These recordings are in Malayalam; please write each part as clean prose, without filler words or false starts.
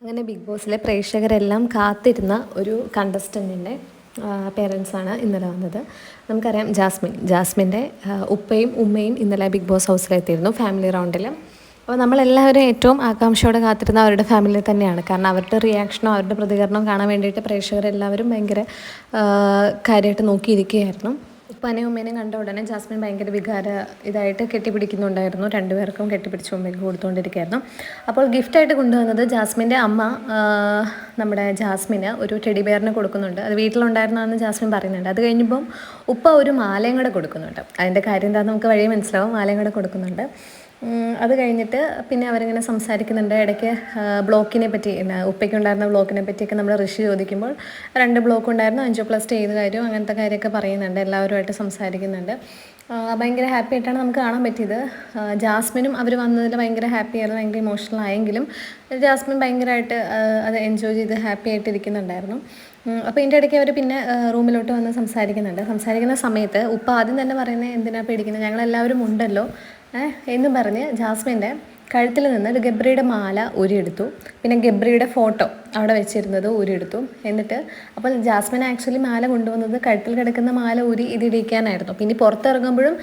അങ്ങനെ ബിഗ് ബോസിലെ പ്രേക്ഷകരെല്ലാം കാത്തിരുന്ന ഒരു കണ്ടസ്റ്റൻറ്റിൻ്റെ പേരൻസാണ് ഇന്നലെ വന്നത്. നമുക്കറിയാം ജാസ്മിൻ്റെ ഉപ്പയും ഉമ്മയും ഇന്നലെ ബിഗ് ബോസ് ഹൗസിലെത്തിയിരുന്നു ഫാമിലി റൗണ്ടിൽ. അപ്പോൾ നമ്മളെല്ലാവരും ഏറ്റവും ആകാംക്ഷയോടെ കാത്തിരുന്ന അവരുടെ ഫാമിലി തന്നെയാണ്. കാരണം അവരുടെ റിയാക്ഷനോ അവരുടെ പ്രതികരണവും കാണാൻ വേണ്ടിയിട്ട് പ്രേക്ഷകരെല്ലാവരും ഭയങ്കര കാര്യമായിട്ട് നോക്കിയിരിക്കുകയായിരുന്നു. ഉപ്പാനെയും ഉമ്മേനെയും കണ്ട ഉടനെ ജാസ്മിൻ ഭയങ്കര ഇതായിട്ട് കെട്ടിപ്പിടിക്കുന്നുണ്ടായിരുന്നു. രണ്ടുപേർക്കും കെട്ടിപ്പിടിച്ച് ഉമ്മയ്ക്ക് കൊടുത്തുകൊണ്ടിരിക്കുകയായിരുന്നു. അപ്പോൾ ഗിഫ്റ്റായിട്ട് കൊണ്ടുവന്നത് ജാസ്മിൻ്റെ അമ്മ നമ്മുടെ ജാസ്മിന് ഒരു ടെഡി ബെയറിന് കൊടുക്കുന്നുണ്ട്. അത് വീട്ടിലുണ്ടായിരുന്നതെന്ന് ജാസ്മിൻ പറയുന്നുണ്ട്. അത് കഴിഞ്ഞപ്പം ഉപ്പ ഒരു മാലയും കൂടെ കൊടുക്കുന്നുണ്ട്. അതിൻ്റെ കാര്യം എന്താണെന്ന് നമുക്ക് വഴി മനസ്സിലാവും. മാലയും കൂടെ കൊടുക്കുന്നുണ്ട്. അത് കഴിഞ്ഞിട്ട് പിന്നെ അവരിങ്ങനെ സംസാരിക്കുന്നുണ്ട്. ഇടയ്ക്ക് ബ്ലോക്കിനെ പറ്റി, ഉപ്പയ്ക്കുണ്ടായിരുന്ന ബ്ലോക്കിനെ പറ്റിയൊക്കെ നമ്മൾ ഋഷി ചോദിക്കുമ്പോൾ 2 ബ്ലോക്ക് ഉണ്ടായിരുന്നു, 5+ ചെയ്ത കാര്യം, അങ്ങനത്തെ കാര്യമൊക്കെ പറയുന്നുണ്ട്. എല്ലാവരുമായിട്ട് സംസാരിക്കുന്നുണ്ട്. ഭയങ്കര ഹാപ്പി ആയിട്ടാണ് നമുക്ക് കാണാൻ പറ്റിയത്. ജാസ്മിനും അവർ വന്നതിൽ ഭയങ്കര ഹാപ്പി ആയിരുന്നു, ഭയങ്കര ഇമോഷണൽ ആയെങ്കിലും ജാസ്മിൻ ഭയങ്കരമായിട്ട് അത് എൻജോയ് ചെയ്ത് ഹാപ്പി ആയിട്ടിരിക്കുന്നുണ്ടായിരുന്നു. അപ്പോൾ ഇതിൻ്റെ ഇടയ്ക്ക് അവർ പിന്നെ റൂമിലോട്ട് വന്ന് സംസാരിക്കുന്ന സമയത്ത് ഉപ്പ ആദ്യം തന്നെ പറയുന്നത് എന്തിനാണ് പേടിക്കുന്നത്, ഞങ്ങളെല്ലാവരും ഉണ്ടല്ലോ എന്നും പറഞ്ഞ് ജാസ്മിൻ്റെ കഴുത്തിൽ നിന്ന് ഒരു ഗബ്രിയുടെ മാല ഊരിയെടുത്തു. പിന്നെ ഗബ്രിയുടെ ഫോട്ടോ അവിടെ വെച്ചിരുന്നത് ഊരിയെടുത്തു. എന്നിട്ട് അപ്പോൾ ജാസ്മിൻ ആക്ച്വലി മാല കൊണ്ടുവന്നത് കഴുത്തിൽ കിടക്കുന്ന മാല ഊരി ഇതിടിക്കാനായിരുന്നു. പിന്നെ പുറത്തിറങ്ങുമ്പോഴും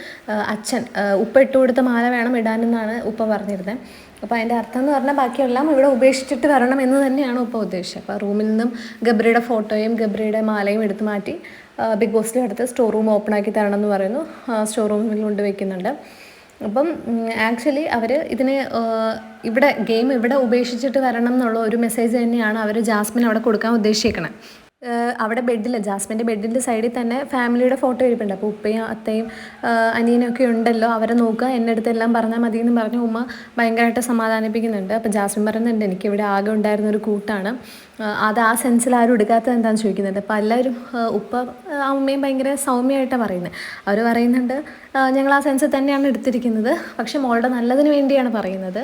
അച്ഛൻ ഉപ്പ ഇട്ട് കൊടുത്ത മാല വേണം ഇടാനെന്നാണ് ഉപ്പ പറഞ്ഞിരുന്നത്. അപ്പോൾ അതിൻ്റെ അർത്ഥം എന്ന് പറഞ്ഞാൽ ബാക്കിയെല്ലാം ഇവിടെ ഉപേക്ഷിച്ചിട്ട് വരണം എന്ന് തന്നെയാണ് ഉപ്പ ഉദ്ദേശിച്ചത്. അപ്പോൾ റൂമിൽ നിന്നും ഗബ്രിയുടെ ഫോട്ടോയും ഗബ്രിയുടെ മാലയും എടുത്ത് മാറ്റി ബിഗ് ബോസിൻ്റെ അടുത്ത് സ്റ്റോർ റൂം ഓപ്പൺ ആക്കി തരണം എന്ന് പറയുന്നു. സ്റ്റോർ റൂമിൽ കൊണ്ടുവയ്ക്കുന്നുണ്ട്. അപ്പം ആക്ച്വലി അവർ ഇതിന് ഗെയിം ഇവിടെ ഉപേക്ഷിച്ചിട്ട് വരണം എന്നുള്ള ഒരു മെസ്സേജ് തന്നെയാണ് അവർ ജാസ്മിൻ അവിടെ കൊടുക്കാൻ ഉദ്ദേശിക്കുന്നത്. അവിടെ ജാസ്മിൻ്റെ ബെഡിൻ്റെ സൈഡിൽ തന്നെ ഫാമിലിയുടെ ഫോട്ടോ ഇരിപ്പുണ്ട്. അപ്പോൾ ഉപ്പയും അത്തയും അനിയനൊക്കെ ഉണ്ടല്ലോ, അവരെ നോക്കുക, എൻ്റെ അടുത്തെല്ലാം പറഞ്ഞാൽ മതി എന്ന് പറഞ്ഞ് ഉമ്മ ഭയങ്കരമായിട്ട് സമാധാനിപ്പിക്കുന്നുണ്ട്. അപ്പോൾ ജാസ്മിൻ പറയുന്നുണ്ട് എനിക്കിവിടെ ആകെ ഉണ്ടായിരുന്നൊരു കൂട്ടാണ്, അത് ആ സെൻസിൽ ആരും എടുക്കാത്തത് എന്താണെന്ന് ചോദിക്കുന്നുണ്ട്. അപ്പോൾ എല്ലാവരും ഉപ്പ അമ്മയും ഭയങ്കര സൗമ്യമായിട്ടാണ് പറയുന്നത്. അവർ പറയുന്നുണ്ട് ഞങ്ങൾ ആ സെൻസിൽ തന്നെയാണ് എടുത്തിരിക്കുന്നത്, പക്ഷെ മോളുടെ നല്ലതിന് വേണ്ടിയാണ് പറയുന്നത്.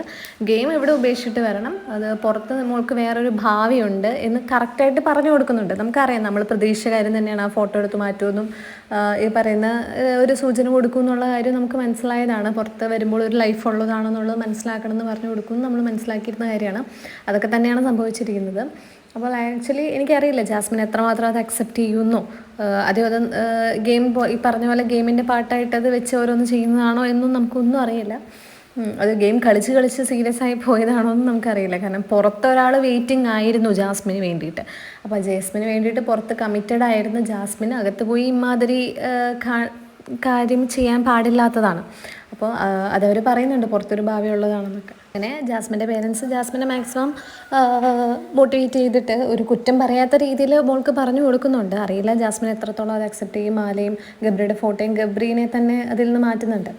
ഗെയിം ഇവിടെ ഉപേക്ഷിച്ചിട്ട് വരണം, അത് പുറത്ത് മോൾക്ക് വേറൊരു ഭാവിയുണ്ട് എന്ന് കറക്റ്റായിട്ട് പറഞ്ഞു കൊടുക്കുന്നുണ്ട്. നമുക്കറിയാം നമ്മൾ പ്രതീക്ഷിച്ച കാര്യം തന്നെയാണ്. ആ ഫോട്ടോ എടുത്ത് മാറ്റുമെന്നും ഈ പറയുന്ന ഒരു സൂചന കൊടുക്കും എന്നുള്ള കാര്യം നമുക്ക് മനസ്സിലായതാണ്. പുറത്ത് വരുമ്പോൾ ഒരു ലൈഫ് ഉള്ളതാണെന്നുള്ളത് മനസ്സിലാക്കണം എന്ന് പറഞ്ഞു കൊടുക്കും നമ്മൾ മനസ്സിലാക്കിയിരുന്ന കാര്യമാണ്. അതൊക്കെ തന്നെയാണ് സംഭവിച്ചിരിക്കുന്നത്. അപ്പോൾ ആക്ച്വലി എനിക്കറിയില്ല ജാസ്മിൻ എത്രമാത്രം അത് അക്സെപ്റ്റ് ചെയ്യുന്നു, അത് ഗെയിം ഈ പറഞ്ഞ പോലെ ഗെയിമിൻ്റെ പാർട്ടായിട്ട് അത് വെച്ച് ഓരോന്ന് ചെയ്യുന്നതാണോ എന്നും നമുക്കൊന്നും അറിയില്ല. അത് ഗെയിം കളിച്ച് സീരിയസ് ആയി പോയതാണോ എന്ന് നമുക്കറിയില്ല. കാരണം പുറത്തൊരാൾ വെയിറ്റിംഗ് ആയിരുന്നു ജാസ്മിന് വേണ്ടിയിട്ട്. അപ്പോൾ ജാസ്മിന് വേണ്ടിയിട്ട് പുറത്ത് കമ്മിറ്റഡ് ആയിരുന്നു ജാസ്മിൻ. അകത്ത് പോയി ഇമാതിരി കാര്യം ചെയ്യാൻ പാടില്ലാത്തതാണ്. അപ്പോൾ അതവർ പറയുന്നുണ്ട് പുറത്തൊരു ഭാവി ഉള്ളതാണെന്നൊക്കെ. അങ്ങനെ ജാസ്മിൻ്റെ പേരൻസ് ജാസ്മിനെ മാക്സിമം മോട്ടിവേറ്റ് ചെയ്തിട്ട് ഒരു കുറ്റം പറയാത്ത രീതിയിൽ മോൾക്ക് പറഞ്ഞു കൊടുക്കുന്നുണ്ട്. അറിയില്ല ജാസ്മിൻ എത്രത്തോളം അത് അക്സെപ്റ്റ് ചെയ്യും. മാലയും ഗബ്രിയുടെ ഫോട്ടോയും ഗബ്രീനെ തന്നെ അതിൽ നിന്ന് മാറ്റുന്നുണ്ട്.